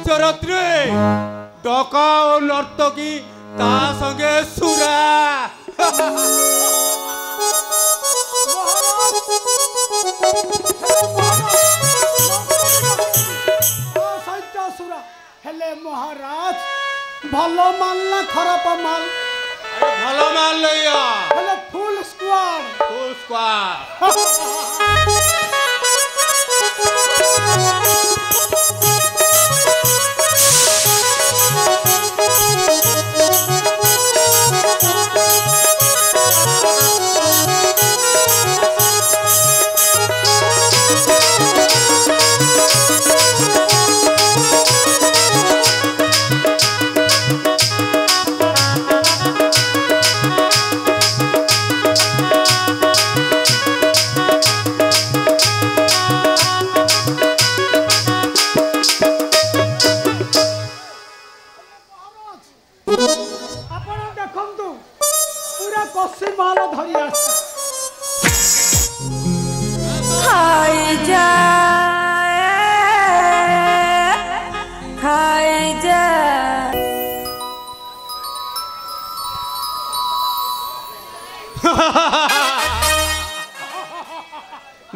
हास्यरत्रे डका और नर्तकी ता संगे सुरा हेले महाराज भलो माल ना खराब माल भलो माल लिया हेले फुल स्क्वाड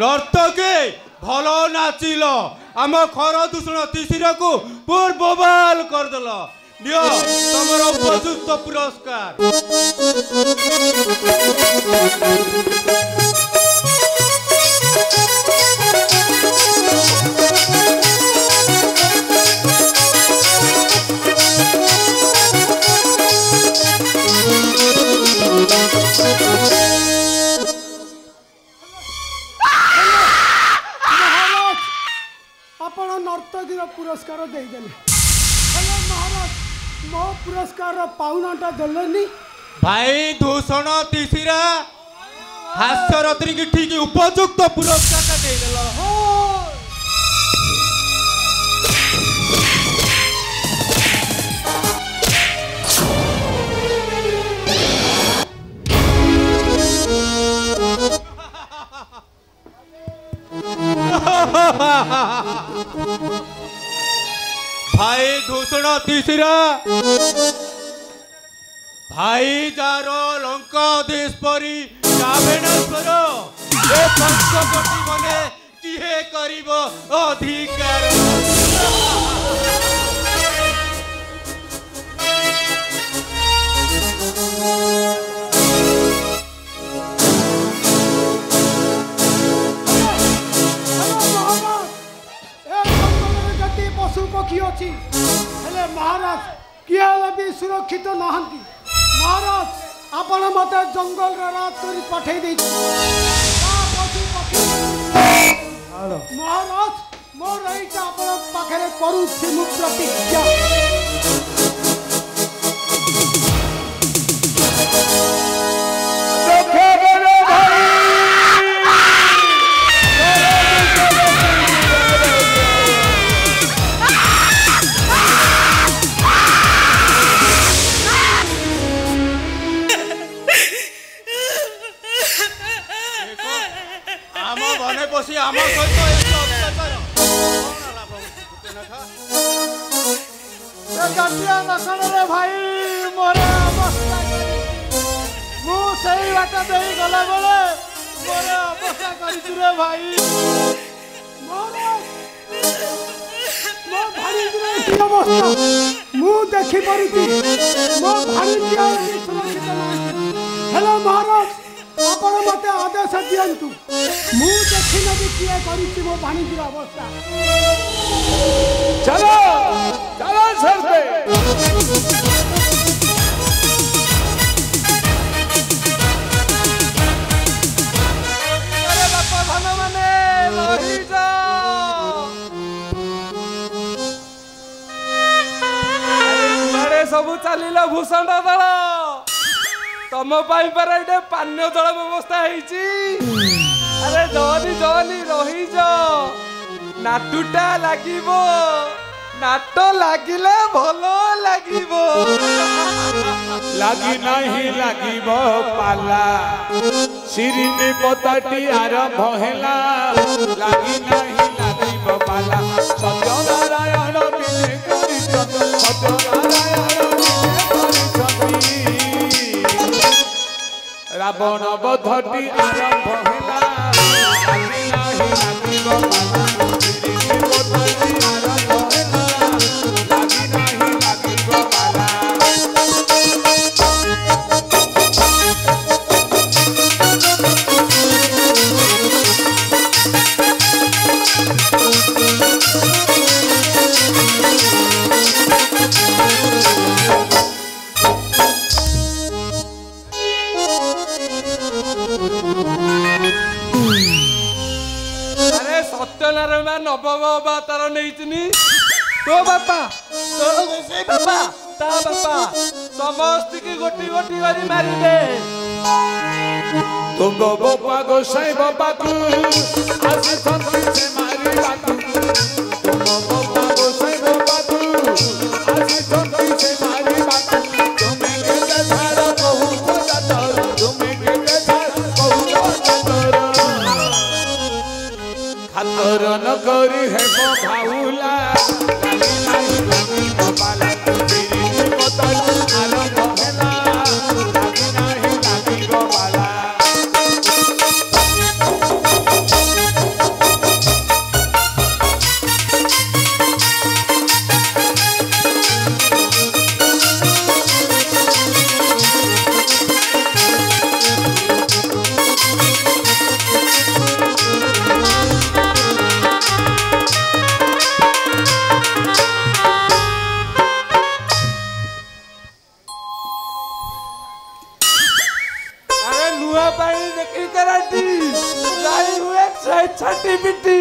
नर्तकी भलो नाचिल आम खर दूषण तिसिर को पूर बोबाल करदेल नियो तमर उपयुक्त पुरस्कार नर्तकीर पुरस्कार देदेले हेलो महाराज मो पुरस्कार पाउनाटा देलेनी भाई दूषण तिसिरा हास्यरत्री की ठीक उपयुक्त पुरस्कार देदेल भाई दूषण तिसिरा भाई जारो लंकादेश परी रावणेश्वर ए पंचकोटी मने किहे करिब अधिकार पशु पक्षी अच्छी हेले महाराज किए भी सुरक्षित नहांती महाराज आपण मत जंगल रात कर पठे पशु पक्षी महाराज मोर रहीटा आपण पाखरे करूछि मु प्रतिज्ञा भाई मोर अवस्था मुझे बाट दे गला बेले मोर अवस्था कर भाई मो भारी अवस्था मु देखी पारी मो भारी सुरक्षित हेलो महाराज आपण मते आदेश दियंतु मु देखी नदी किए करिछि मो भाणीजीर अवस्था चलो चलो सरते अरे बापा धन माने रही जाओ अरे सब चलिल भूषण दल तम पर पान्य जल व्यवस्था अरे जनी जनी रही नाटुटा लागिबो नाट लागिले भलो लागिबो लागी नहीं लागिबो पाला सिरिने पताटी आरंभ हैला लागी नहीं लागिबो पाला सत्य नारायण बिने रावण बधटी आरंभ होला लागी नाही लागिब पाला शिरिनी बधटी आरंभ होला लागी नाही लागिब पाला अरे सत्यनारायण नवबाबा तार नहीं तो बापा तो से बापा ता बापा समस्त की गोटी गोटी करी मारी दे तुम बाबा गोसाई बाबा को आसे संती से मारी बातू तुम बाबा गोसाई बाबा को आसे संती से मारी बातू तुम्हें के धारा कहू तो जाता तुम्हें के धारा कहू तो जाता खातर न करी है को भाऊला लागी नाही लागी बाला तेरी पता आरंभ होला लागी नाही लागी बाला छाटी पिटी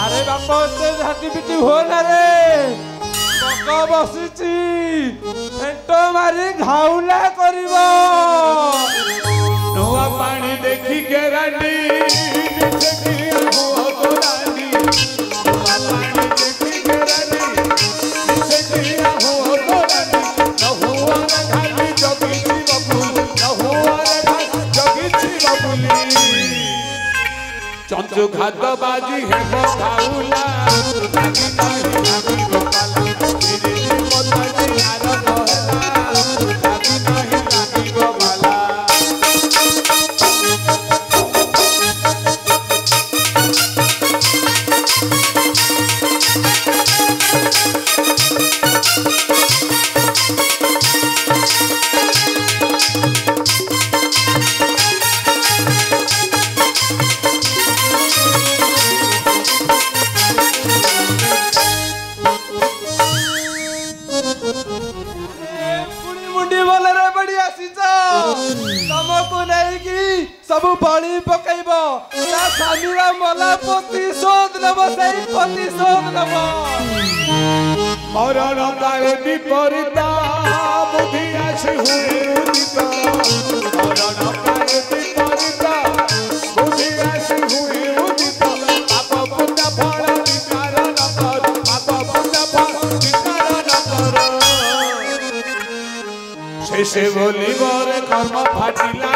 अरे बापा छाटी पिटी हो ना रे पका बसिची फेंटो मारी घाउला करिवो नुआ पानी देखी के रानी नीचे की हुआ तो रानी नुआ पानी देखी के रानी नीचे की हुआ तो रानी न हुआ न खाली जोगी ची बबुल न हुआ न खाली जोगी ची बबुली चंचु खाद बाजी है बखाउला लागी नाही लागी गोपाला तेरी मोती आरंभ होला लागी नाही लागी गोपाला सब बड़ी पकईब स्वामी मला प्रतिशोध नब से प्रतिशोध नब मरण काले विपरीता बुद्धि आसी हुए उदित मरण काले विपरीता बुद्धि आसी हुए उदित पाप पुण्य फल विकार न कर पाप पुण्य फल विकार न कर शेषे बोली बर कर्म फाटिला